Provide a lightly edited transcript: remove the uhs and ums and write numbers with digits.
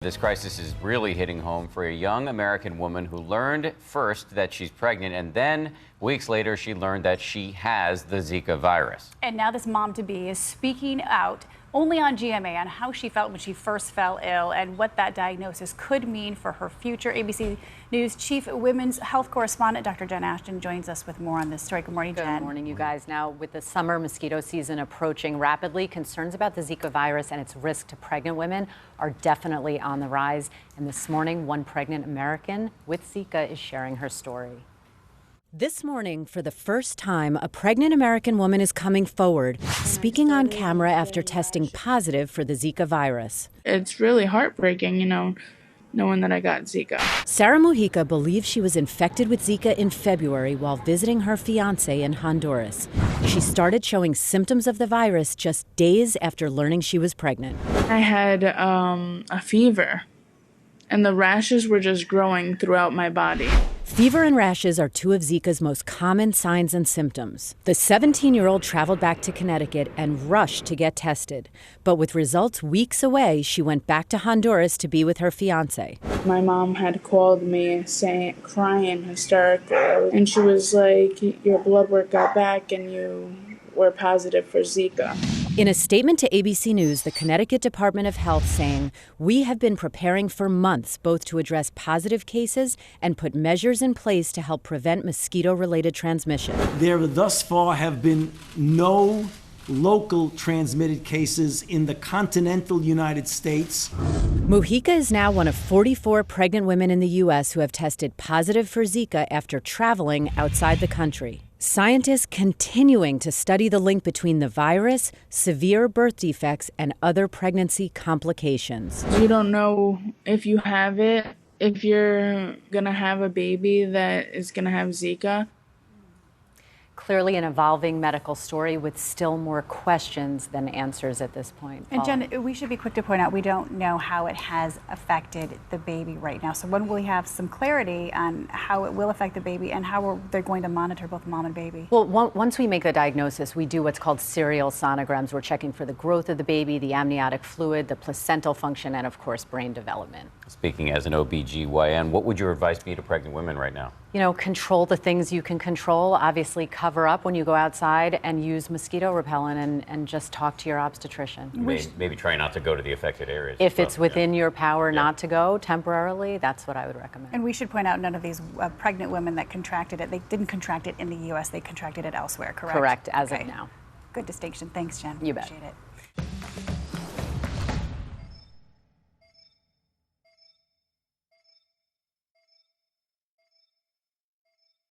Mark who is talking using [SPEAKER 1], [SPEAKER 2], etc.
[SPEAKER 1] This crisis is really hitting home for a young American woman who learned first that she's pregnant, and then weeks later she learned that she has the Zika virus.
[SPEAKER 2] And now this mom-to-be is speaking out only on GMA on how she felt when she first fell ill and what that diagnosis could mean for her future. ABC News Chief Women's Health Correspondent Dr. Jen Ashton joins us with more on this story. Good morning, Jen.
[SPEAKER 3] Good morning, you guys. Now, with the summer mosquito season approaching rapidly, concerns about the Zika virus and its risk to pregnant women are definitely on the rise. And this morning, one pregnant American with Zika is sharing her story. This morning, for the first time, a pregnant American woman is coming forward, speaking on camera after testing positive for the Zika virus.
[SPEAKER 4] It's really heartbreaking, knowing that I got Zika.
[SPEAKER 3] Sarah Mujica believes she was infected with Zika in February while visiting her fiancé in Honduras. She started showing symptoms of the virus just days after learning she was pregnant.
[SPEAKER 4] I had a fever, and the rashes were just growing throughout my body.
[SPEAKER 3] Fever and rashes are two of Zika's most common signs and symptoms. The 17-year-old traveled back to Connecticut and rushed to get tested. But with results weeks away, she went back to Honduras to be with her fiancé.
[SPEAKER 4] My mom had called me crying hysterically, and she was like, "Your blood work got back and you were positive for Zika."
[SPEAKER 3] In a statement to ABC News, the Connecticut Department of Health saying, "We have been preparing for months both to address positive cases and put measures in place to help prevent mosquito-related transmission."
[SPEAKER 5] There thus far have been no local transmitted cases in the continental United States.
[SPEAKER 3] Mujica is now one of 44 pregnant women in the U.S. who have tested positive for Zika after traveling outside the country. Scientists continuing to study the link between the virus, severe birth defects, and other pregnancy complications.
[SPEAKER 4] You don't know if you have it, if you're gonna have a baby that is gonna have Zika.
[SPEAKER 3] Clearly an evolving medical story with still more questions than answers at this point.
[SPEAKER 2] And Jen, we should be quick to point out we don't know how it has affected the baby right now. So when will we have some clarity on how it will affect the baby and how they're going to monitor both mom and baby?
[SPEAKER 3] Well, once we make the diagnosis, we do what's called serial sonograms. We're checking for the growth of the baby, the amniotic fluid, the placental function, and of course, brain development.
[SPEAKER 1] Speaking as an OBGYN, what would your advice be to pregnant women right now?
[SPEAKER 3] Control the things you can control. Obviously, cover up when you go outside and use mosquito repellent and just talk to your obstetrician.
[SPEAKER 1] Maybe try not to go to the affected areas.
[SPEAKER 3] If it's within your power not to go temporarily, that's what I would recommend.
[SPEAKER 2] And we should point out none of these pregnant women that contracted it, they didn't contract it in the U.S., they contracted it elsewhere, correct?
[SPEAKER 3] Correct, as of now.
[SPEAKER 2] Good distinction. Thanks, Jen.
[SPEAKER 3] You bet.
[SPEAKER 2] Appreciate it.